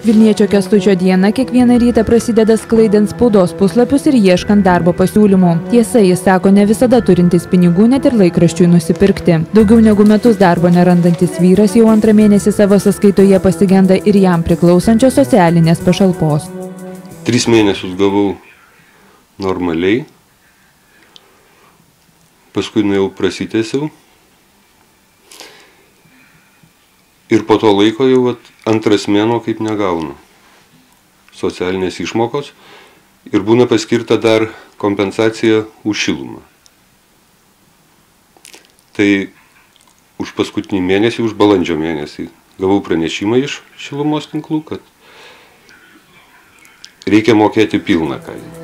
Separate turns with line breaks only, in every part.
Vilniečio Kęstučio diena kiekvieną rytą prasideda sklaidant spaudos puslapius ir ieškant darbo pasiūlymų. Tiesa, jis sako, ne visada turintis pinigų net ir laikraščiui nusipirkti. Daugiau negu metus darbo nerandantis vyras jau antrą mėnesį savo sąskaitoje pasigenda ir jam priklausančios socialinės pašalpos.
3 mėnesius gavau normaliai, paskui nuėjau prasitęsiau ir po to laiko jau antras mėnuo kaip negaunu socialinės išmokos ir būna paskirta dar kompensacija už šilumą. Tai už paskutinį mėnesį, už balandžio mėnesį gavau pranešimą iš šilumos tinklų, kad reikia mokėti pilną kainą.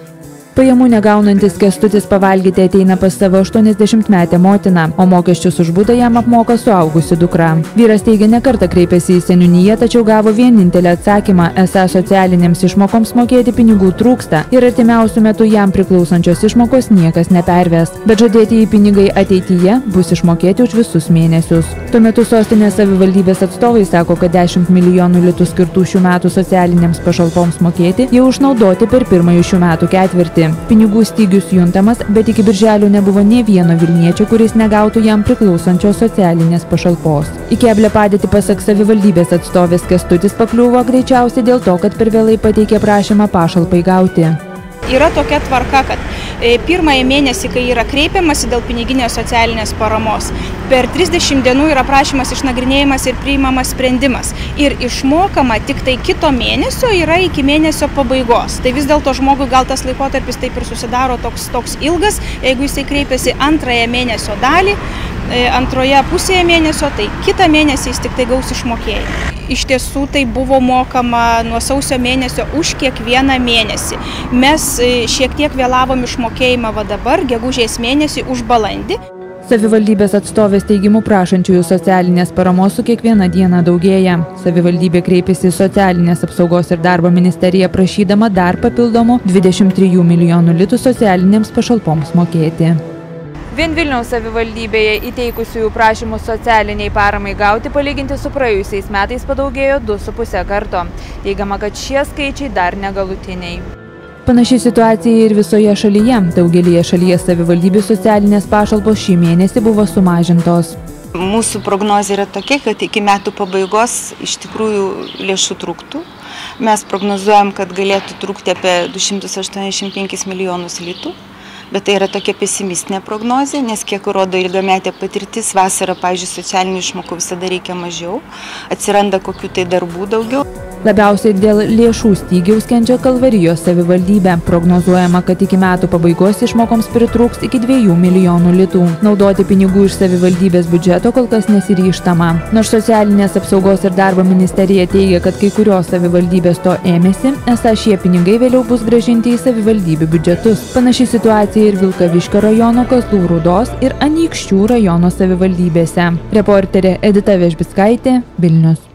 Pajamų negaunantis Kęstutis pavalgyti ateina pas savo 80-metę motiną, o mokesčius už butą jam apmoka suaugusi dukra. Vyras teigia, ne kartą kreipėsi į seniūniją, tačiau gavo vienintelį atsakymą, esą socialinėms išmokoms mokėti pinigų trūksta ir artimiausiu metu jam priklausančios išmokos niekas neperves. Bet žadėtieji pinigai ateityje bus išmokėti už visus mėnesius. Tuo metu sostinės savivaldybės atstovai sako, kad 10 milijonų litų skirtų šių metų socialinėms pašalpoms mokėti jau išnaudoti per pirmąjį šių metų ketvirtį. Pinigų stygius juntamas, bet iki birželio nebuvo nė vieno vilniečio, kuris negautų jam priklausančios socialinės pašalpos. Į keblią padėtį pasak savivaldybės atstovės Kęstutis pakliuvo greičiausiai dėl to, kad per vėlai pateikė prašymą pašalpai gauti.
Yra tokia tvarka, kad pirmąjį mėnesį, kai yra kreipiamasi dėl piniginės socialinės paramos, per 30 dienų yra prašymas išnagrinėjimas ir priimamas sprendimas. Ir išmokama tik tai kito mėnesio yra iki mėnesio pabaigos. Tai vis dėlto žmogui gal tas laikotarpis taip ir susidaro toks ilgas, jeigu jisai kreipiasi antrąją mėnesio dalį, antroje pusėje mėnesio, tai kitą mėnesį jis tik tai gaus išmokėjimą. Iš tiesų tai buvo mokama nuo sausio mėnesio už kiekvieną mėnesį. Mes šiek tiek vėlavom išmokėjimą dabar, gegužės mėnesį už balandį.
Savivaldybės atstovės teigimu prašančiųjų socialinės paramos su kiekviena diena daugėja. Savivaldybė kreipėsi į Socialinės apsaugos ir darbo ministeriją prašydama dar papildomų 23 milijonų litų socialinėms pašalpoms mokėti. Vien Vilniaus savivaldybėje įteikusiųjų prašymus socialiniai paramai gauti palyginti su praėjusiais metais padaugėjo 2,5 karto. Teigiama, kad šie skaičiai dar negalutiniai. Panaši situacija ir visoje šalyje. Daugelyje šalies savivaldybių socialinės pašalpos šį mėnesį buvo sumažintos.
Mūsų prognozė yra tokia, kad iki metų pabaigos iš tikrųjų lėšų trūktų. Mes prognozuojam, kad galėtų trūkti apie 285 milijonus litų. Bet tai yra tokia pesimistinė prognozė, nes kiek rodo ilgametė patirtis, vasarą, pavyzdžiui, socialinių išmokų visada reikia mažiau, atsiranda kokių tai darbų daugiau.
Labiausiai dėl lėšų stygiaus kenčia Kalvarijos savivaldybė. Prognozuojama, kad iki metų pabaigos išmokoms pritrūks iki 2 milijonų litų. Naudoti pinigų iš savivaldybės biudžeto kol kas nesiryžtama. Nors Socialinės apsaugos ir darbo ministerija teigia, kad kai kurios savivaldybės to ėmėsi, esą šie pinigai vėliau bus grąžinti į savivaldybių biudžetus. Panaši situacija ir Vilkaviškio rajono, Kazlų Rūdos ir Anykščių rajono savivaldybėse. Reporterė Edita Vežbickaitė, Vilnius.